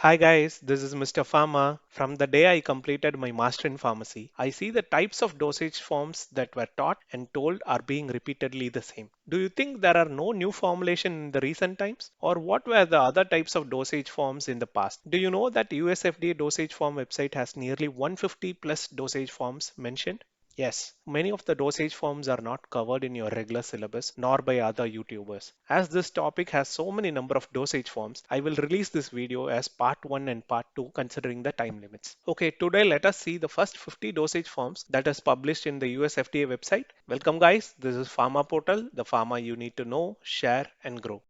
Hi guys, this is Mr. Pharma. From the day I completed my master in pharmacy, I see the types of dosage forms that were taught and told are being repeatedly the same. Do you think there are no new formulation in the recent times? Or what were the other types of dosage forms in the past? Do you know that USFDA dosage form website has nearly 150 plus dosage forms mentioned? Yes, many of the dosage forms are not covered in your regular syllabus nor by other YouTubers. As this topic has so many number of dosage forms, I will release this video as part 1 and part 2 considering the time limits. Okay, today let us see the first 50 dosage forms that is published in the USFDA website. Welcome guys, this is Pharma Portal, the pharma you need to know, share and grow.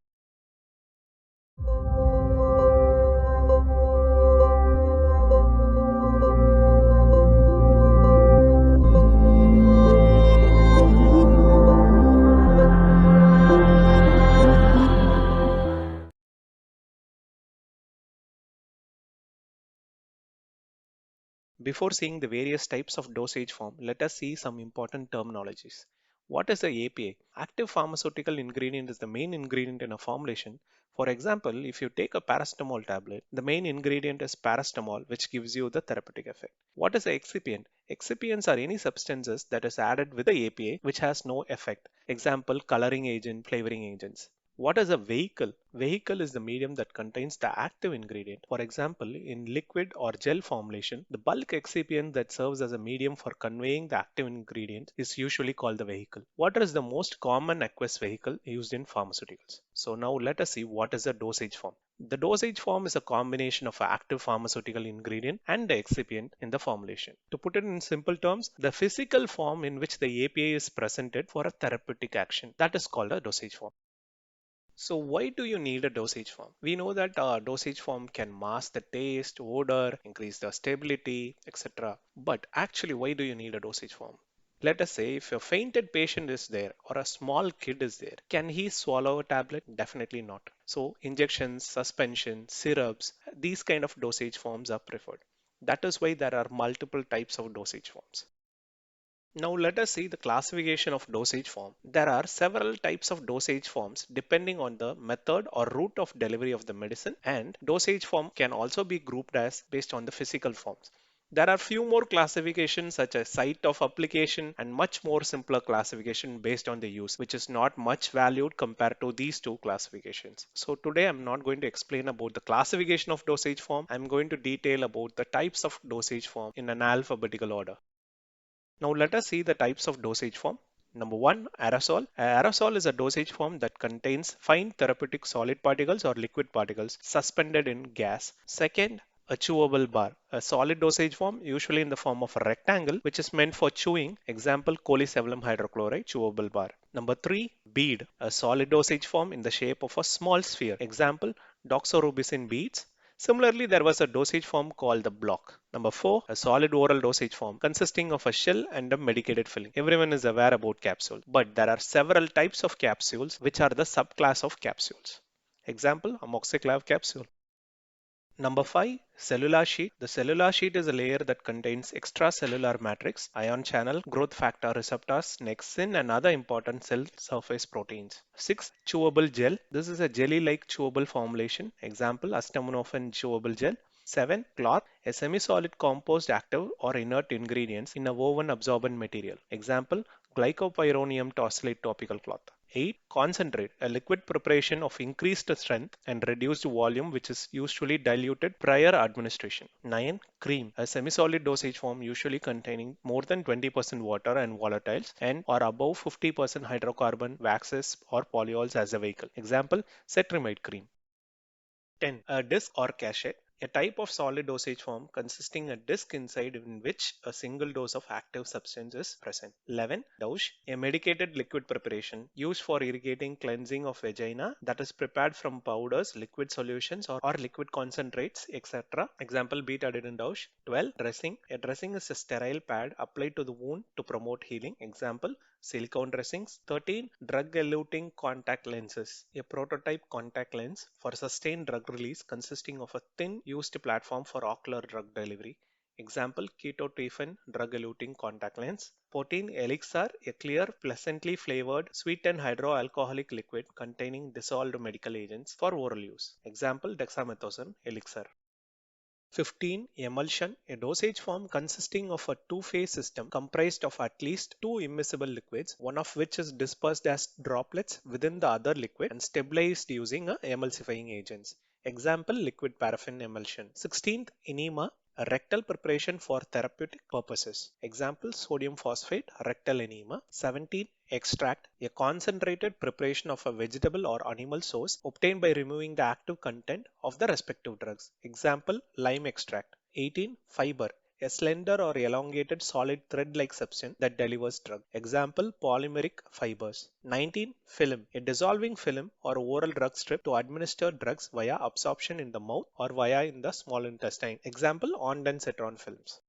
Before seeing the various types of dosage form, let us see some important terminologies. What is the API? Active pharmaceutical ingredient is the main ingredient in a formulation. For example, if you take a paracetamol tablet, the main ingredient is paracetamol, which gives you the therapeutic effect. What is the excipient? Excipients are any substances that is added with the API which has no effect. Example, coloring agent, flavoring agents. What is a vehicle? Vehicle is the medium that contains the active ingredient. For example, in liquid or gel formulation, the bulk excipient that serves as a medium for conveying the active ingredient is usually called the vehicle. What is the most common aqueous vehicle used in pharmaceuticals? So now let us see what is a dosage form. The dosage form is a combination of an active pharmaceutical ingredient and the excipient in the formulation. To put it in simple terms, the physical form in which the API is presented for a therapeutic action. That is called a dosage form. So why do you need a dosage form? We know that a dosage form can mask the taste, odor, increase the stability, etc. But actually, why do you need a dosage form? Let us say if a fainted patient is there or a small kid is there, can he swallow a tablet? Definitely not. So injections, suspension, syrups, these kind of dosage forms are preferred. That is why there are multiple types of dosage forms. Now let us see the classification of dosage form. There are several types of dosage forms depending on the method or route of delivery of the medicine, and dosage form can also be grouped as based on the physical forms. There are few more classifications such as site of application and much more simpler classification based on the use, which is not much valued compared to these two classifications. So today I'm not going to explain about the classification of dosage form. I'm going to detail about the types of dosage form in an alphabetical order. Now let us see the types of dosage form. Number one, aerosol. Aerosol is a dosage form that contains fine therapeutic solid particles or liquid particles suspended in gas. Second, a chewable bar. A solid dosage form, usually in the form of a rectangle, which is meant for chewing. Example, cholecebulum hydrochloride chewable bar. Number three, bead. A solid dosage form in the shape of a small sphere. Example, doxorubicin beads. Similarly, there was a dosage form called the block. Number four, a solid oral dosage form consisting of a shell and a medicated filling. Everyone is aware about capsule, but there are several types of capsules which are the subclass of capsules. Example, amoxiclav capsule. Number 5, cellular sheet. The cellular sheet is a layer that contains extracellular matrix, ion channel, growth factor receptors, nexin, and other important cell surface proteins. 6, chewable gel. This is a jelly-like chewable formulation. Example, acetaminophen chewable gel. 7. Cloth, a semi-solid composed active or inert ingredients in a woven absorbent material. Example, glycopyrronium tosylate topical cloth. 8. Concentrate, a liquid preparation of increased strength and reduced volume which is usually diluted prior administration. 9. Cream, a semi-solid dosage form usually containing more than 20% water and volatiles and or above 50% hydrocarbon, waxes or polyols as a vehicle. Example, cetrimide cream. 10. A disc or cachet, a type of solid dosage form consisting a disc inside in which a single dose of active substance is present. 11. Douche, a medicated liquid preparation used for irrigating cleansing of vagina that is prepared from powders, liquid solutions or liquid concentrates, etc. Example, beta-adine douche. 12. Dressing, a dressing is a sterile pad applied to the wound to promote healing. Example, silicone dressings. 13. Drug-eluting contact lenses, a prototype contact lens for sustained drug release consisting of a thin used platform for ocular drug delivery. Example, ketotifen drug-eluting contact lens. 14. Elixir, a clear, pleasantly flavored, sweet and hydroalcoholic liquid containing dissolved medical agents for oral use. Example, dexamethasone elixir. 15. Emulsion, a dosage form consisting of a two-phase system comprised of at least two immiscible liquids, one of which is dispersed as droplets within the other liquid and stabilized using emulsifying agents. Example, liquid paraffin emulsion. 16th. Enema, a rectal preparation for therapeutic purposes. Example, sodium phosphate, rectal enema. 17. Extract, a concentrated preparation of a vegetable or animal source obtained by removing the active content of the respective drugs. Example, lime extract. 18. Fiber, a slender or elongated solid thread-like substance that delivers drug. Example, polymeric fibers. 19. Film, a dissolving film or oral drug strip to administer drugs via absorption in the mouth or via in the small intestine. Example, ondansetron films.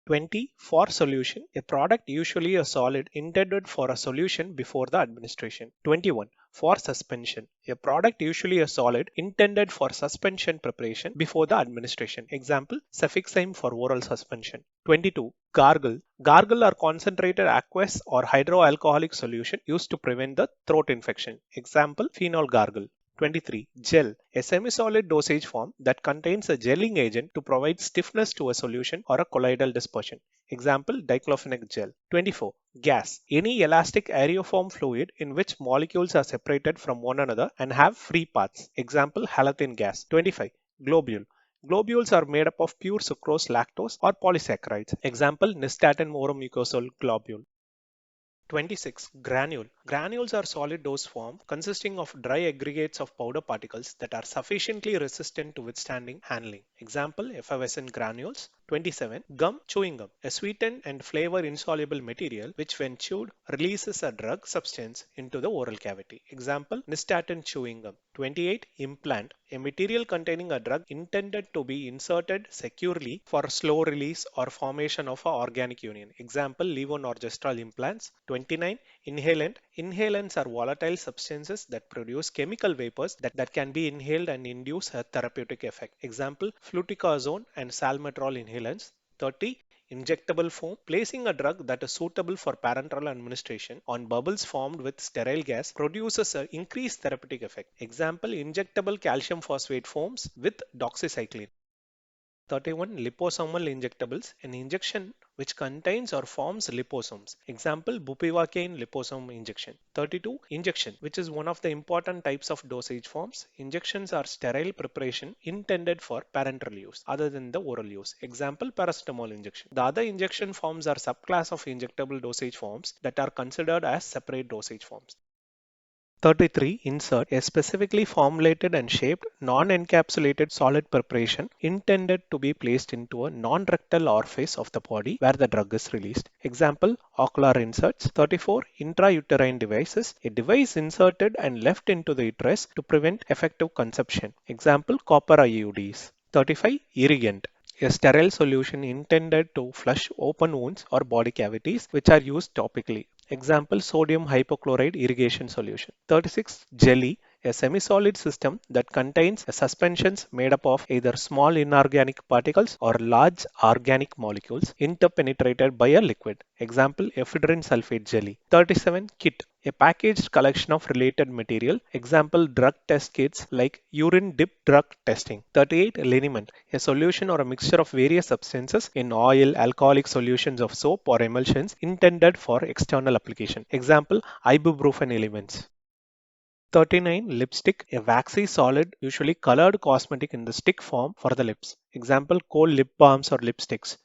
20. For solution, a product usually a solid intended for a solution before the administration. 21. For suspension, a product usually a solid intended for suspension preparation before the administration. Example, cefixime for oral suspension. 22. Gargle. Gargle are concentrated aqueous or hydroalcoholic solution used to prevent the throat infection. Example, phenol gargle. 23. Gel, a semi-solid dosage form that contains a gelling agent to provide stiffness to a solution or a colloidal dispersion. Example, diclofenac gel. 24. Gas, any elastic aerioform fluid in which molecules are separated from one another and have free paths. Example, halogen gas. 25. Globule. Globules are made up of pure sucrose, lactose, or polysaccharides. Example, nystatin oromucosal globule. 26. Granule. Granules are solid dose form consisting of dry aggregates of powder particles that are sufficiently resistant to withstanding handling. Example, effervescent granules. 27. Gum, chewing gum, a sweetened and flavor insoluble material which when chewed releases a drug substance into the oral cavity. Example, nystatin chewing gum. 28. Implant, a material containing a drug intended to be inserted securely for slow release or formation of an organic union. Example, levonorgestrel implants. 29. Inhalant. Inhalants are volatile substances that produce chemical vapors that can be inhaled and induce a therapeutic effect. Example, fluticasone and salmeterol inhalants. 30. Injectable foam. Placing a drug that is suitable for parenteral administration on bubbles formed with sterile gas produces an increased therapeutic effect. Example, injectable calcium phosphate foams with doxycycline. 31. Liposomal injectables, an injection which contains or forms liposomes. Example, bupivacaine liposome injection. 32. Injection, which is one of the important types of dosage forms. Injections are sterile preparation intended for parenteral use other than the oral use. Example, paracetamol injection. The other injection forms are subclass of injectable dosage forms that are considered as separate dosage forms. 33. Insert, a specifically formulated and shaped non-encapsulated solid preparation intended to be placed into a non-rectal orifice of the body where the drug is released. Example, ocular inserts. 34. Intrauterine devices, a device inserted and left into the uterus to prevent effective conception. Example, copper IUDs. 35. Irrigant, a sterile solution intended to flush open wounds or body cavities which are used topically. Example, sodium hypochlorite irrigation solution. 36. Jelly, a semi-solid system that contains suspensions made up of either small inorganic particles or large organic molecules interpenetrated by a liquid. Example, ephedrine sulfate jelly. 37. Kit, a packaged collection of related material. Example, drug test kits like urine dip drug testing. 38. Liniment, a solution or a mixture of various substances in oil, alcoholic solutions of soap or emulsions intended for external application. Example, ibuprofen elements. 39. Lipstick, a waxy solid, usually colored cosmetic in the stick form for the lips. Example, cold lip balms or lipsticks.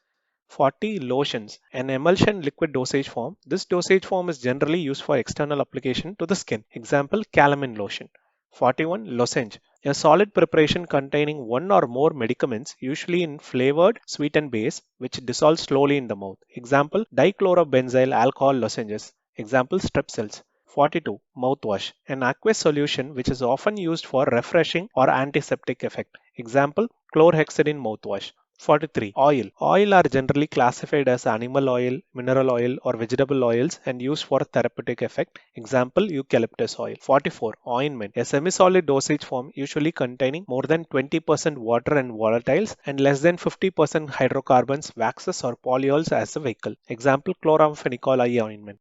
40. Lotions, an emulsion liquid dosage form. This dosage form is generally used for external application to the skin. Example, calamine lotion. 41. Lozenge, a solid preparation containing one or more medicaments, usually in flavored sweetened base, which dissolves slowly in the mouth. Example, dichlorobenzyl alcohol lozenges. Example, strepsils. 42. Mouthwash, an aqueous solution which is often used for refreshing or antiseptic effect. Example, chlorhexidine mouthwash. 43. Oil. Oil are generally classified as animal oil, mineral oil, or vegetable oils and used for therapeutic effect. Example, eucalyptus oil. 44. Ointment. A semi-solid dosage form usually containing more than 20% water and volatiles and less than 50% hydrocarbons, waxes, or polyols as a vehicle. Example, chloramphenicol eye ointment.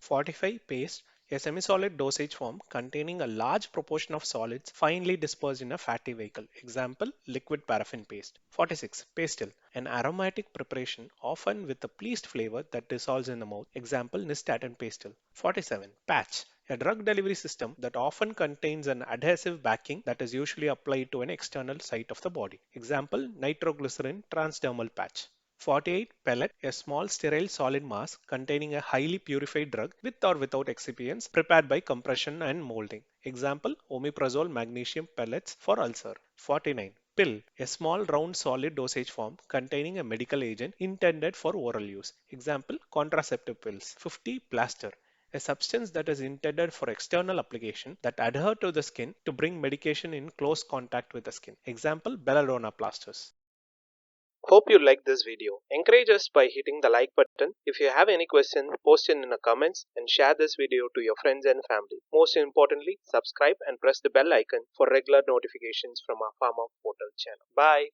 45. Paste, A semi-solid dosage form containing a large proportion of solids finely dispersed in a fatty vehicle. Example, liquid paraffin paste. 46. Pastil, an aromatic preparation often with a pleased flavor that dissolves in the mouth. Example, nystatin pastil. 47. Patch, a drug delivery system that often contains an adhesive backing that is usually applied to an external site of the body. Example, nitroglycerin transdermal patch. 48. Pellet, a small sterile solid mass containing a highly purified drug with or without excipients prepared by compression and molding. Example, omeprazole magnesium pellets for ulcer. 49. Pill, a small round solid dosage form containing a medical agent intended for oral use. Example, contraceptive pills. 50. Plaster, a substance that is intended for external application that adhere to the skin to bring medication in close contact with the skin. Example, belladonna plasters. Hope you liked this video. Encourage us by hitting the like button. If you have any question, post it in the comments and share this video to your friends and family. Most importantly, subscribe and press the bell icon for regular notifications from our Pharma portal channel. Bye.